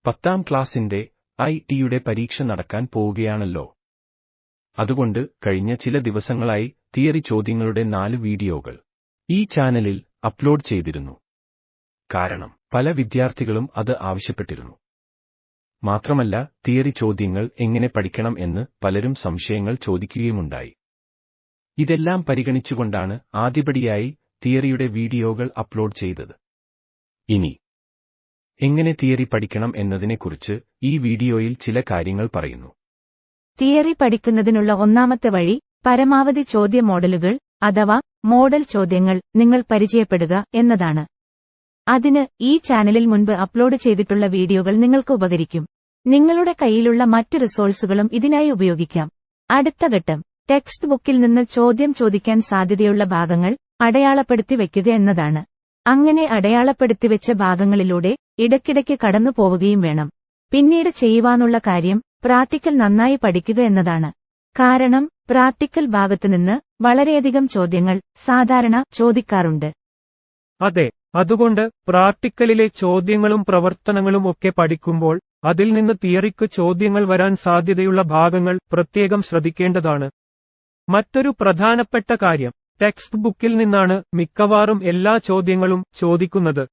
10ാം ക്ലാസ്സിന്റെ ഐടിയുടെ പരീക്ഷ നടക്കാൻ പോവുകയാണല്ലോ. അതുകൊണ്ട് കഴിഞ്ഞ ചില ദിവസങ്ങളായി തിയറി ചോദ്യങ്ങളുടെ 4 വീഡിയോകൾ ഈ ചാനലിൽ അപ്ലോഡ് ചെയ്തിരുന്നു. കാരണം പല വിദ്യാർത്ഥികളും അത് ആവശ്യപ്പെട്ടിരുന്നു. മാത്രമല്ല തിയറി ചോദ്യങ്ങൾ എങ്ങനെ പഠിക്കണം എന്ന് പലരും സംശയങ്ങൾ ചോദിക്കുകയുമുണ്ടായി. ഇതെല്ലാം പരിഗണിച്ചുകൊണ്ടാണ് ആദ്യപടിയായി തിയറിയുടെ വീഡിയോകൾ അപ്ലോഡ് ചെയ്തത്. ഇനി എങ്ങനെ തിയറി പഠിക്കണം എന്നതിനെക്കുറിച്ച് ഈ വീഡിയോയിൽ ചില കാര്യങ്ങൾ പറയുന്നു. തിയറി പഠിക്കുന്നതിനുള്ള ഒന്നാമത്തെ വഴി പരമാവധി ചോദ്യ മോഡലുകൾ അഥവാ മോഡൽ ചോദ്യങ്ങൾ നിങ്ങൾ പരിചയപ്പെടുക എന്നതാണ്. അതിന് ഈ ചാനലിൽ മുൻപ് അപ്ലോഡ് ചെയ്തിട്ടുള്ള വീഡിയോകൾ നിങ്ങൾക്ക് ഉപകരിക്കും. നിങ്ങളുടെ കയ്യിലുള്ള മറ്റ് റിസോഴ്സുകളും ഇതിനായി ഉപയോഗിക്കാം. അടുത്ത ഘട്ടം ടെക്സ്റ്റ് ബുക്കിൽ നിന്ന് ചോദ്യം ചോദിക്കാൻ സാധ്യതയുള്ള ഭാഗങ്ങൾ അടയാളപ്പെടുത്തി വയ്ക്കുക എന്നതാണ്. അങ്ങനെ അടയാളപ്പെടുത്തിവെച്ച ഭാഗങ്ങളിലൂടെ ഇടയ്ക്കിടയ്ക്ക് കടന്നു പോവുകയും വേണം. പിന്നീട് ചെയ്യുവാനുള്ള കാര്യം പ്രാക്ടിക്കൽ നന്നായി പഠിക്കുക എന്നതാണ്. കാരണം പ്രാക്ടിക്കൽ ഭാഗത്തുനിന്ന് വളരെയധികം ചോദ്യങ്ങൾ സാധാരണ ചോദിക്കാറുണ്ട്. അതെ, അതുകൊണ്ട് പ്രാക്ടിക്കലിലെ ചോദ്യങ്ങളും പ്രവർത്തനങ്ങളും ഒക്കെ പഠിക്കുമ്പോൾ അതിൽ നിന്ന് തിയറിക്ക് ചോദ്യങ്ങൾ വരാൻ സാധ്യതയുള്ള ഭാഗങ്ങൾ പ്രത്യേകം ശ്രദ്ധിക്കേണ്ടതാണ്. മറ്റൊരു പ്രധാനപ്പെട്ട കാര്യം, ടെക്സ്റ്റ് ബുക്കിൽ നിന്നാണ് മിക്കവാറും എല്ലാ ചോദ്യങ്ങളും ചോദിക്കുന്നത്.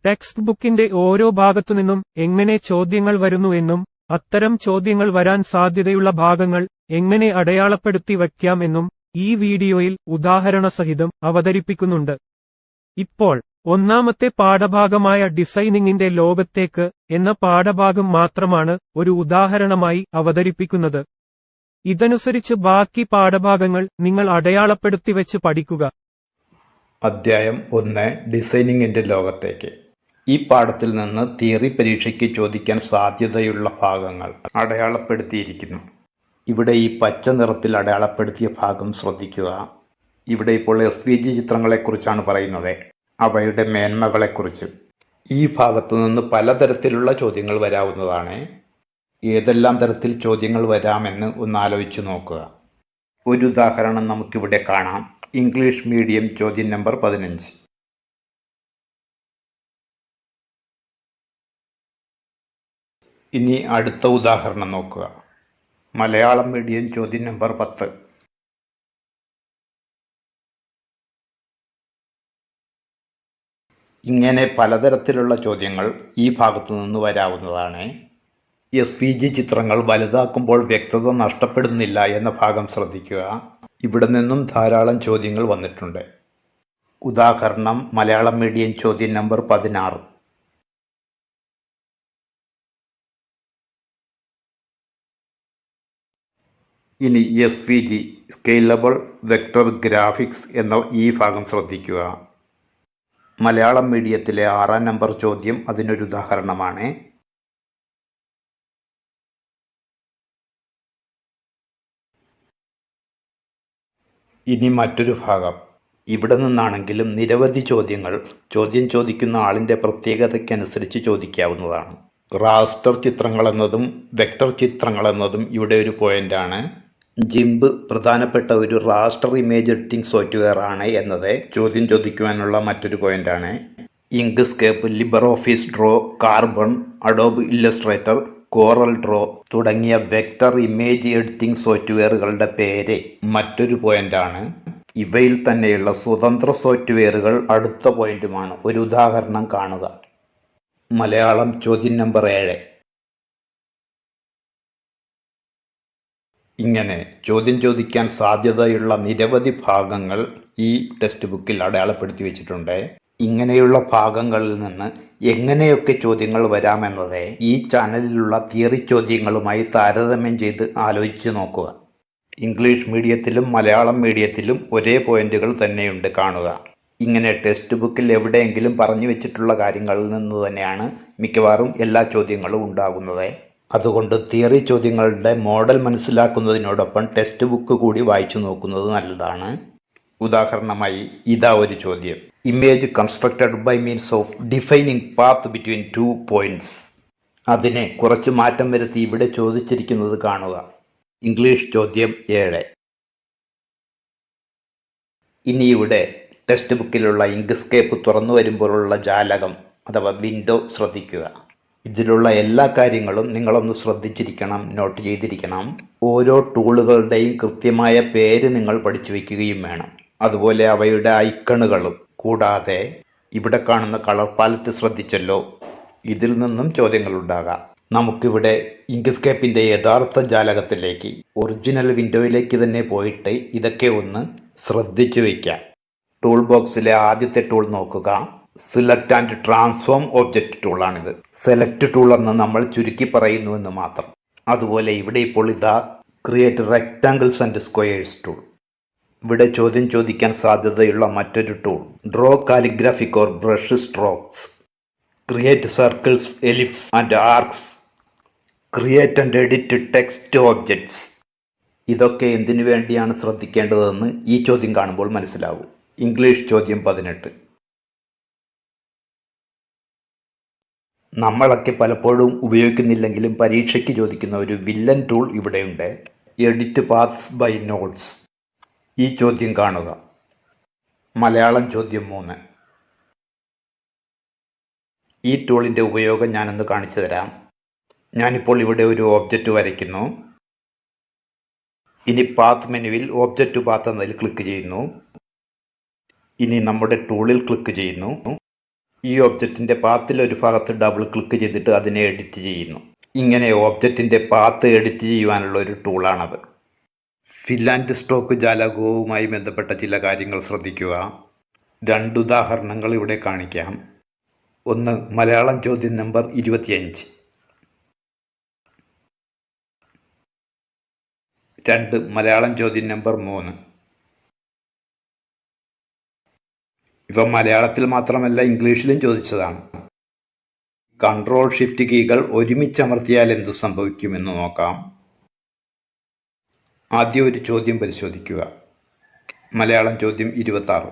ടെക്സ്റ്റ് ബുക്കിന്റെ ഓരോ ഭാഗത്തുനിന്നും എങ്ങനെ ചോദ്യങ്ങൾ വരുന്നുവെന്നും അത്തരം ചോദ്യങ്ങൾ വരാൻ സാധ്യതയുള്ള ഭാഗങ്ങൾ എങ്ങനെ അടയാളപ്പെടുത്തി വയ്ക്കാം എന്നും ഈ വീഡിയോയിൽ ഉദാഹരണസഹിതം അവതരിപ്പിക്കുന്നുണ്ട്. ഇപ്പോൾ ഒന്നാമത്തെ പാഠഭാഗമായ ഡിസൈനിങ്ങിന്റെ ലോകത്തേക്ക് എന്ന പാഠഭാഗം മാത്രമാണ് ഒരു ഉദാഹരണമായി അവതരിപ്പിക്കുന്നത്. ഇതനുസരിച്ച് ബാക്കി പാഠഭാഗങ്ങൾ നിങ്ങൾ അടയാളപ്പെടുത്തി വെച്ച് പഠിക്കുക. അധ്യായം 1 ഡിസൈനിങ്ങിന്റെ ലോകത്തേക്ക്. ഈ പാഠത്തിൽ നിന്ന് തിയറി പരീക്ഷയ്ക്ക് ചോദിക്കാൻ സാധ്യതയുള്ള ഭാഗങ്ങൾ അടയാളപ്പെടുത്തിയിരിക്കുന്നു. ഇവിടെ ഈ പച്ച നിറത്തിൽ അടയാളപ്പെടുത്തിയ ഭാഗം ശ്രദ്ധിക്കുക. ഇവിടെ ഇപ്പോൾ SVG ചിത്രങ്ങളെക്കുറിച്ചാണ് പറയുന്നത്, അവയുടെ മേന്മകളെക്കുറിച്ച്. ഈ ഭാഗത്തു നിന്ന് പലതരത്തിലുള്ള ചോദ്യങ്ങൾ വരാവുന്നതാണ്. ഏതെല്ലാം തരത്തിൽ ചോദ്യങ്ങൾ വരാമെന്ന് ഒന്ന് ആലോചിച്ച് നോക്കുക. ഒരു ഉദാഹരണം നമുക്കിവിടെ കാണാം. ഇംഗ്ലീഷ് മീഡിയം ചോദ്യം നമ്പർ 15. ഇനി അടുത്ത ഉദാഹരണം നോക്കുക. മലയാളം മീഡിയം ചോദ്യം നമ്പർ 10. ഇങ്ങനെ പലതരത്തിലുള്ള ചോദ്യങ്ങൾ ഈ ഭാഗത്തു നിന്ന് വരാവുന്നതാണ്. SVG ചിത്രങ്ങൾ വലുതാക്കുമ്പോൾ വ്യക്തത നഷ്ടപ്പെടുന്നില്ല എന്ന ഭാഗം ശ്രദ്ധിക്കുക. ഇവിടെ നിന്നും ധാരാളം ചോദ്യങ്ങൾ വന്നിട്ടുണ്ട്. ഉദാഹരണം മലയാളം മീഡിയം ചോദ്യം നമ്പർ 16. ഇനി SVG സ്കെയിലബിൾ വെക്ടർ ഗ്രാഫിക്സ് എന്ന ഈ ഭാഗം ശ്രദ്ധിക്കുക. മലയാളം മീഡിയത്തിലെ 6ാം നമ്പർ ചോദ്യം അതിനൊരു ഉദാഹരണമാണ്. ഇനി മറ്റൊരു ഭാഗം. ഇവിടെ നിന്നാണെങ്കിലും നിരവധി ചോദ്യങ്ങൾ ചോദ്യം ചോദിക്കുന്ന ആളിൻ്റെ പ്രത്യേകതയ്ക്കനുസരിച്ച് ചോദിക്കാവുന്നതാണ്. റാസ്റ്റർ ചിത്രങ്ങളെന്നതും വെക്ടർ ചിത്രങ്ങളെന്നതും ഇവിടെ ഒരു പോയിന്റാണ്. ജിംബ് പ്രധാനപ്പെട്ട ഒരു റാസ്റ്റർ ഇമേജ് എഡിറ്റിംഗ് സോഫ്റ്റ്വെയർ ആണ് എന്നത് ചോദ്യം ചോദിക്കുവാനുള്ള മറ്റൊരു പോയിന്റാണ്. Inkscape, LibreOffice Draw, Carbon, Adobe Illustrator, Corel Draw തുടങ്ങിയ വെക്ടർ ഇമേജ് എഡിറ്റിംഗ് സോഫ്റ്റ്വെയറുകളുടെ പേര് മറ്റൊരു പോയിന്റാണ്. ഇവയിൽ തന്നെയുള്ള സ്വതന്ത്ര സോഫ്റ്റ്വെയറുകൾ അടുത്ത പോയിന്റുമാണ്. ഒരു ഉദാഹരണം കാണുക. മലയാളം ചോദ്യം നമ്പർ 7. ഇങ്ങനെ ചോദ്യം ചോദിക്കാൻ സാധ്യതയുള്ള നിരവധി ഭാഗങ്ങൾ ഈ ടെക്സ്റ്റ് ബുക്കിൽ അടയാളപ്പെടുത്തി വെച്ചിട്ടുണ്ട്. ഇങ്ങനെയുള്ള ഭാഗങ്ങളിൽ നിന്ന് എങ്ങനെയൊക്കെ ചോദ്യങ്ങൾ വരാമെന്നത് ഈ ചാനലിലുള്ള തിയറി ചോദ്യങ്ങളുമായി താരതമ്യം ചെയ്ത് ആലോചിച്ച് നോക്കുക. ഇംഗ്ലീഷ് മീഡിയത്തിലും മലയാളം മീഡിയത്തിലും ഒരേ പോയിന്റുകൾ തന്നെയുണ്ട് കാണുക. ഇങ്ങനെ ടെക്സ്റ്റ് ബുക്കിൽ എവിടെയെങ്കിലും പറഞ്ഞു വെച്ചിട്ടുള്ള കാര്യങ്ങളിൽ നിന്ന് തന്നെയാണ് മിക്കവാറും എല്ലാ ചോദ്യങ്ങളും ഉണ്ടാകുന്നത്. അതുകൊണ്ട് തിയറി ചോദ്യങ്ങളുടെ മോഡൽ മനസ്സിലാക്കുന്നതിനോടൊപ്പം ടെക്സ്റ്റ് ബുക്ക് കൂടി വായിച്ചു നോക്കുന്നത് നല്ലതാണ്. ഉദാഹരണമായി ഇതാ ഒരു ചോദ്യം. Image constructed by means of defining path between 2 points. അതിനെ കുറച്ച് മാറ്റം വരുത്തി ഇവിടെ ചോദിച്ചിരിക്കുന്നത് കാണുക. ഇംഗ്ലീഷ് ചോദ്യം 7. ഇനി ഇവിടെ ടെക്സ്റ്റ് ബുക്കിലുള്ള ഇങ്ക്സ്കേപ്പ് തുറന്നു വരുമ്പോഴുള്ള ജാലകം അഥവാ വിൻഡോ ശ്രദ്ധിക്കുക. ഇതിലുള്ള എല്ലാ കാര്യങ്ങളും നിങ്ങളൊന്ന് ശ്രദ്ധിച്ചിരിക്കണം, നോട്ട് ചെയ്തിരിക്കണം. ഓരോ ടൂളുകളുടെയും കൃത്യമായ പേര് നിങ്ങൾ പഠിച്ചു വയ്ക്കുകയും വേണം. അതുപോലെ അവയുടെ ഐക്കണുകളും. കൂടാതെ ഇവിടെ കാണുന്ന കളർ പാലറ്റ് ശ്രദ്ധിച്ചല്ലോ, ഇതിൽ നിന്നും ചോദ്യങ്ങളുണ്ടാകാം. നമുക്കിവിടെ ഇങ്ക്സ്കേപ്പിൻ്റെ യഥാർത്ഥ ജാലകത്തിലേക്ക്, ഒറിജിനൽ വിൻഡോയിലേക്ക് തന്നെ പോയിട്ട് ഇതൊക്കെ ഒന്ന് ശ്രദ്ധിച്ചു വയ്ക്കാം. ടൂൾ ബോക്സിലെ ആദ്യത്തെ ടൂൾ നോക്കുക. സെലക്ട് ആൻഡ് ട്രാൻസ്ഫോം ഒബ്ജക്റ്റ് ടൂളാണിത്. സെലക്ട് ടൂൾ എന്ന് നമ്മൾ ചുരുക്കി പറയുന്നുവെന്ന് മാത്രം. അതുപോലെ ഇവിടെ ഇപ്പോൾ ഇതാ create rectangles and squares tool. ഇവിടെ ചോദ്യം ചോദിക്കാൻ സാധ്യതയുള്ള മറ്റൊരു tool draw calligraphic or brush strokes, create circles, ellipse and arcs, create and edit text objects. ഇതൊക്കെ എന്തിനു വേണ്ടിയാണ് ശ്രദ്ധിക്കേണ്ടതെന്ന് ഈ ചോദ്യം കാണുമ്പോൾ മനസ്സിലാവും. ഇംഗ്ലീഷ് ചോദ്യം 18. നമ്മളൊക്കെ പലപ്പോഴും ഉപയോഗിക്കുന്നില്ലെങ്കിലും പരീക്ഷയ്ക്ക് ചോദിക്കുന്ന ഒരു വില്ലൻ ടൂൾ ഇവിടെയുണ്ട്, എഡിറ്റ് പാത്സ് ബൈ നോട്ട്സ്. ഈ ചോദ്യം കാണുക. മലയാളം ചോദ്യം 3. ഈ ടൂളിൻ്റെ ഉപയോഗം ഞാനൊന്ന് കാണിച്ചു തരാം. ഞാനിപ്പോൾ ഇവിടെ ഒരു ഓബ്ജക്റ്റ് വരയ്ക്കുന്നു. ഇനി പാത്ത് മെനുവിൽ ഓബ്ജക്റ്റ് പാത്ത് എന്നതിൽ ക്ലിക്ക് ചെയ്യുന്നു. ഇനി നമ്മുടെ ടൂളിൽ ക്ലിക്ക് ചെയ്യുന്നു. ഈ ഒബ്ജക്റ്റിൻ്റെ പാത്തിൽ ഒരു ഭാഗത്ത് ഡബിൾ ക്ലിക്ക് ചെയ്തിട്ട് അതിനെ എഡിറ്റ് ചെയ്യുന്നു. ഇങ്ങനെ ഒബ്ജക്റ്റിൻ്റെ പാത്ത് എഡിറ്റ് ചെയ്യുവാനുള്ള ഒരു ടൂളാണത്. ഫിൽ ആൻഡ് സ്ട്രോക്ക് ജാലകവുമായി ബന്ധപ്പെട്ട ചില കാര്യങ്ങൾ ശ്രദ്ധിക്കുക. 2 ഉദാഹരണങ്ങൾ ഇവിടെ കാണിക്കാം. ഒന്ന് മലയാളം ചോദ്യം നമ്പർ 25. 2 മലയാളം ചോദ്യം നമ്പർ 3. ഇവ മലയാളത്തിൽ മാത്രമല്ല ഇംഗ്ലീഷിലും ചോദിച്ചതാണ്. കൺട്രോൾ ഷിഫ്റ്റ് കീകൾ ഒരുമിച്ചമർത്തിയാൽ എന്തു സംഭവിക്കുമെന്ന് നോക്കാം. ആദ്യം ഒരു ചോദ്യം പരിശോധിക്കുക. മലയാളം ചോദ്യം 26.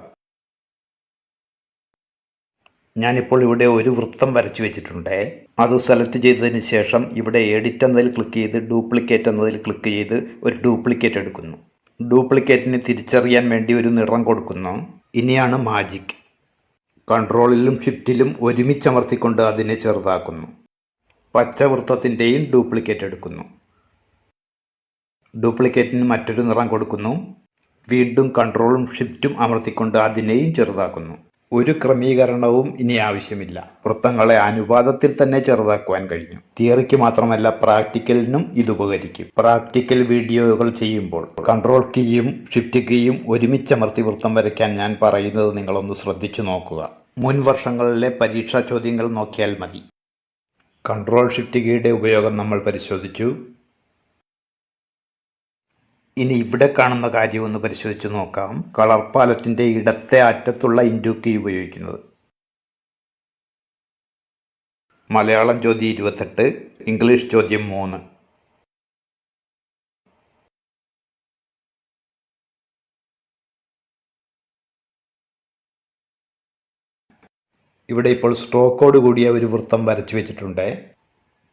ഞാനിപ്പോൾ ഇവിടെ ഒരു വൃത്തം വരച്ചു വെച്ചിട്ടുണ്ട്. അത് സെലക്ട് ചെയ്തതിന് ശേഷം ഇവിടെ എഡിറ്റ് എന്നതിൽ ക്ലിക്ക് ചെയ്ത് ഡ്യൂപ്ലിക്കേറ്റ് എന്നതിൽ ക്ലിക്ക് ചെയ്ത് ഒരു ഡ്യൂപ്ലിക്കേറ്റ് എടുക്കുന്നു. ഡ്യൂപ്ലിക്കേറ്റിന് തിരിച്ചറിയാൻ വേണ്ടി ഒരു നിറം കൊടുക്കുന്നു. ഇനിയാണ് മാജിക്. കൺട്രോളിലും ഷിഫ്റ്റിലും ഒരുമിച്ചമർത്തിക്കൊണ്ട് അതിനെ ചെറുതാക്കുന്നു. പച്ച വൃത്തത്തിൻ്റെയും ഡ്യൂപ്ലിക്കേറ്റ് എടുക്കുന്നു. ഡ്യൂപ്ലിക്കേറ്റിന് മറ്റൊരു നിറം കൊടുക്കുന്നു. വീണ്ടും കൺട്രോളും ഷിഫ്റ്റും അമർത്തിക്കൊണ്ട് അതിനെയും ചെറുതാക്കുന്നു. ഒരു ക്രമീകരണവും ഇനി ആവശ്യമില്ല. വൃത്തങ്ങളെ അനുപാതത്തിൽ തന്നെ ചെറുതാക്കുവാൻ കഴിഞ്ഞു. തിയറിക്ക് മാത്രമല്ല പ്രാക്ടിക്കലിനും ഇത് ഉപകരിക്കും. പ്രാക്ടിക്കൽ വീഡിയോകൾ ചെയ്യുമ്പോൾ കൺട്രോൾ കീയും ഷിഫ്റ്റ് കീയും ഒരുമിച്ചമർത്തി വൃത്തം വരയ്ക്കാൻ ഞാൻ പറയുന്നത് നിങ്ങളൊന്ന് ശ്രദ്ധിച്ചു നോക്കുക. മുൻ വർഷങ്ങളിലെ പരീക്ഷാ ചോദ്യങ്ങൾ നോക്കിയാൽ മതി. കൺട്രോൾ ഷിഫ്റ്റ് കീയുടെ ഉപയോഗം നമ്മൾ പരിശോധിച്ചു. ഇനി ഇവിടെ കാണുന്ന കാര്യം ഒന്ന് പരിശോധിച്ച് നോക്കാം. കളർ പാലറ്റിൻ്റെ ഇടത്തെ അറ്റത്തുള്ള ഇൻറ്റു കീ ഉപയോഗിക്കുന്നത്. മലയാളം ചോദ്യം 28, ഇംഗ്ലീഷ് ചോദ്യം 3. ഇവിടെ ഇപ്പോൾ സ്ട്രോക്കോട് കൂടിയ ഒരു വൃത്തം വരച്ചു വെച്ചിട്ടുണ്ട്.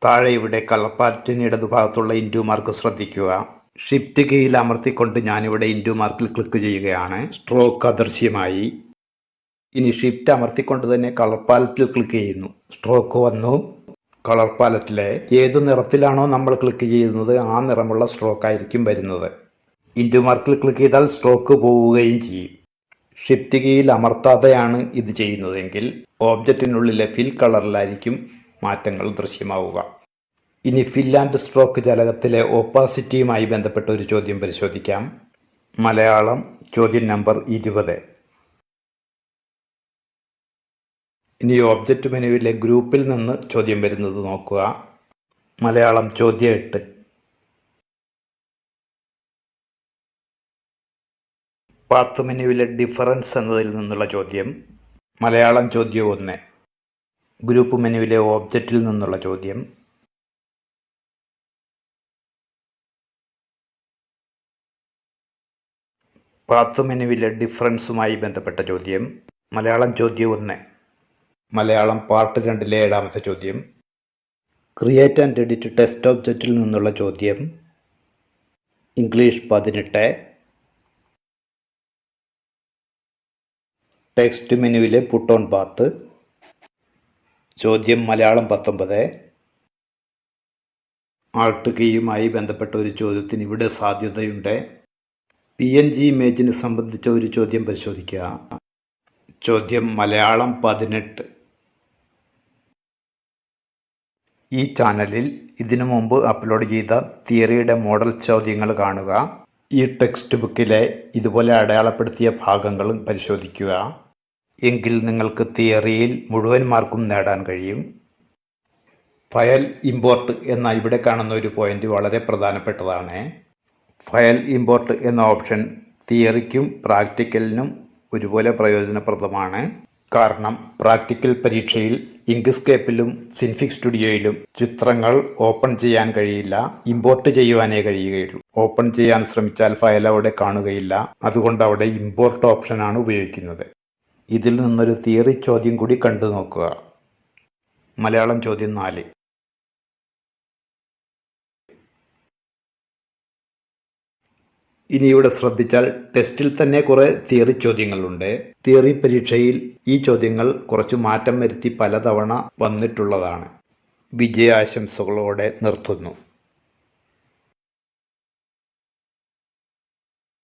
താഴെ ഇവിടെ കളർ പാലറ്റിന് ഇടതുഭാഗത്തുള്ള ഇൻറ്റു മാർക്ക് ശ്രദ്ധിക്കുക. ഷിഫ്റ്റ് കീയിൽ അമർത്തിക്കൊണ്ട് ഞാനിവിടെ ഇൻറ്റു മാർക്കിൽ ക്ലിക്ക് ചെയ്യുകയാണ്. സ്ട്രോക്ക് അദൃശ്യമായി. ഇനി ഷിഫ്റ്റ് അമർത്തിക്കൊണ്ട് തന്നെ കളർ പാലറ്റിൽ ക്ലിക്ക് ചെയ്യുന്നു. സ്ട്രോക്ക് വന്നു. കളർ പാലറ്റിലെ ഏതു നിറത്തിലാണോ നമ്മൾ ക്ലിക്ക് ചെയ്യുന്നത് ആ നിറമുള്ള സ്ട്രോക്ക് ആയിരിക്കും വരുന്നത്. ഇൻറ്റു മാർക്കിൽ ക്ലിക്ക് ചെയ്താൽ സ്ട്രോക്ക് പോവുകയും ചെയ്യും. ഷിഫ്റ്റ് കീയിൽ അമർത്താതെയാണ് ഇത് ചെയ്യുന്നതെങ്കിൽ ഓബ്ജക്റ്റിനുള്ളിലെ ഫിൽ കളറിലായിരിക്കും മാറ്റങ്ങൾ ദൃശ്യമാവുക. ഇനി ഫിൽ ആൻഡ് സ്ട്രോക്ക് ജാലകത്തിലെ ഓപ്പാസിറ്റിയുമായി ബന്ധപ്പെട്ട ഒരു ചോദ്യം പരിശോധിക്കാം. മലയാളം ചോദ്യം നമ്പർ 20. ഇനി ഓബ്ജക്റ്റ് മെനുവിലെ ഗ്രൂപ്പിൽ നിന്ന് ചോദ്യം വരുന്നത് നോക്കുക. മലയാളം ചോദ്യം 8. പാത്ത് മെനുവിലെ ഡിഫറൻസ് എന്നതിൽ നിന്നുള്ള ചോദ്യം. മലയാളം ചോദ്യം 1. ഗ്രൂപ്പ് മെനുവിലെ ഓബ്ജക്റ്റിൽ നിന്നുള്ള ചോദ്യം. പാത്ത് മെനുവിലെ ഡിഫറൻസുമായി ബന്ധപ്പെട്ട ചോദ്യം. മലയാളം ചോദ്യം 1. മലയാളം പാർട്ട് 2ലെ 7ാമത്തെ ചോദ്യം. ക്രിയേറ്റ് ആൻഡ് എഡിറ്റ് ടെക്സ്റ്റ് ഒബ്ജക്റ്റിൽ നിന്നുള്ള ചോദ്യം. ഇംഗ്ലീഷ് 18. ടെക്സ്റ്റ് മെനുവിലെ പുട്ട് ഓൺ പാത്ത് ചോദ്യം. മലയാളം 19. ആൾട്ട് കീയുമായി ബന്ധപ്പെട്ട ഒരു ചോദ്യത്തിന് ഇവിടെ സാധ്യതയുണ്ട്. PNG ഇമേജിനെ സംബന്ധിച്ച ഒരു ചോദ്യം പരിശോധിക്കുക. ചോദ്യം മലയാളം 18. ഈ ചാനലിൽ ഇതിനു മുമ്പ് അപ്ലോഡ് ചെയ്ത തിയറിയുടെ മോഡൽ ചോദ്യങ്ങൾ കാണുക. ഈ ടെക്സ്റ്റ് ബുക്കിലെ ഇതുപോലെ അടയാളപ്പെടുത്തിയ ഭാഗങ്ങളും പരിശോധിക്കുക. എങ്കിൽ നിങ്ങൾക്ക് തിയറിയിൽ മുഴുവൻ മാർക്കും നേടാൻ കഴിയും. ഫയൽ ഇമ്പോർട്ട് എന്ന ഇവിടെ കാണുന്ന ഒരു പോയിന്റ് വളരെ പ്രധാനപ്പെട്ടതാണ്. ഫയൽ ഇമ്പോർട്ട് എന്ന ഓപ്ഷൻ തിയറിക്കും പ്രാക്ടിക്കലിനും ഒരുപോലെ പ്രയോജനപ്രദമാണ്. കാരണം പ്രാക്ടിക്കൽ പരീക്ഷയിൽ ഇങ്ക്സ്കേപ്പിലും സിൻഫിക് സ്റ്റുഡിയോയിലും ചിത്രങ്ങൾ ഓപ്പൺ ചെയ്യാൻ കഴിയില്ല, ഇമ്പോർട്ട് ചെയ്യുവാനേ കഴിയുകയുള്ളൂ. ഓപ്പൺ ചെയ്യാൻ ശ്രമിച്ചാൽ ഫയൽ അവിടെ കാണുകയില്ല. അതുകൊണ്ട് അവിടെ ഇമ്പോർട്ട് ഓപ്ഷനാണ് ഉപയോഗിക്കുന്നത്. ഇതിൽ നിന്നൊരു തിയറി ചോദ്യം കൂടി കണ്ടു നോക്കുക. മലയാളം ചോദ്യം 4. ഇനി ഇവിടെ ശ്രദ്ധിച്ചാൽ ടെസ്റ്റിൽ തന്നെ കുറേ തിയറി ചോദ്യങ്ങളുണ്ട്. തിയറി പരീക്ഷയിൽ ഈ ചോദ്യങ്ങൾ കുറച്ച് മാറ്റം വരുത്തി പലതവണ വന്നിട്ടുള്ളതാണ്. വിജയാശംസകളോടെ നിർത്തുന്നു.